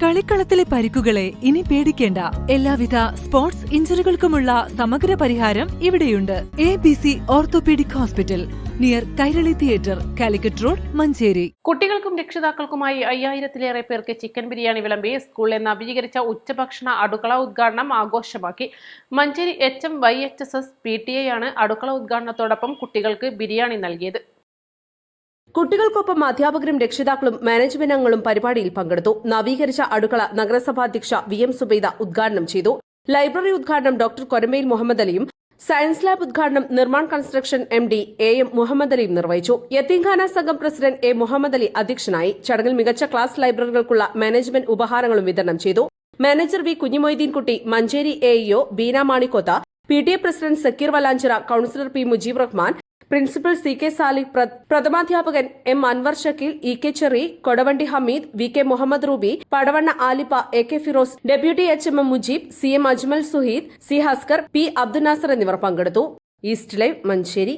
കളിക്കളത്തിലെ പരിക്കുകളെ ഇനി പേടിക്കേണ്ട. എല്ലാവിധ സ്പോർട്സ് ഇഞ്ചുറികൾക്കുമുള്ള സമഗ്ര പരിഹാരം ഇവിടെയുണ്ട്. ABC orthopaedic hospital, near Kairali theatre, Calicut road, Manjeri. കുട്ടികൾക്കും രക്ഷിതാക്കൾക്കുമായി 5000-ലേറെ പേർക്ക് ചിക്കൻ ബിരിയാണി വിളമ്പി സ്കൂളിലെ നവീകരിച്ച ഉച്ചഭക്ഷണ അടുക്കള ഉദ്ഘാടനം ആഘോഷമാക്കി. മഞ്ചേരി HMYHSS PTA ആണ് അടുക്കള ഉദ്ഘാടനത്തോടൊപ്പം കുട്ടികൾക്ക് ബിരിയാണി നൽകിയത്. കുട്ടികൾക്കൊപ്പം അധ്യാപകരും രക്ഷിതാക്കളും മാനേജ്മെന്റ് അംഗങ്ങളും പരിപാടിയിൽ പങ്കെടുത്തു. നവീകരിച്ച അടുക്കള നഗരസഭാധ്യക്ഷ VM സുബൈദ ഉദ്ഘാടനം ചെയ്തു. ലൈബ്രറി ഉദ്ഘാടനം ഡോക്ടർ കൊരമ്പയിൽ മുഹമ്മദ് അലിയും, സയൻസ് ലാബ് ഉദ്ഘാടനം Nirman construction MD AM Muhammad അലിയും നിർവഹിച്ചു. യത്തീംഖാന സംഘം പ്രസിഡന്റ് A മുഹമ്മദ് അലി അധ്യക്ഷനായി. ചടങ്ങിൽ മികച്ച ക്ലാസ് ലൈബ്രറികൾക്കുള്ള മാനേജ്മെന്റ് ഉപഹാരങ്ങളും വിതരണം ചെയ്തു. Manager V Kunhimoideen Kutty, Manjeri AEO Beena Manikkoth, PTA president Sakkeer Valanchira, councillor P Mujeeb Rahman, principal CK Salih, പ്രഥമാധ്യാപകൻ M Anwar Shakeel, EK Cherry, Kodavandi Hameed, VK Muhammad Ruby, Padavanna Alippa, AK Firoz, deputy HM Mujeeb, CM Ajmal Suheed, C Haskar, P Abdul Nasser എന്നിവർ പങ്കെടുത്തു. East live, Manjeri.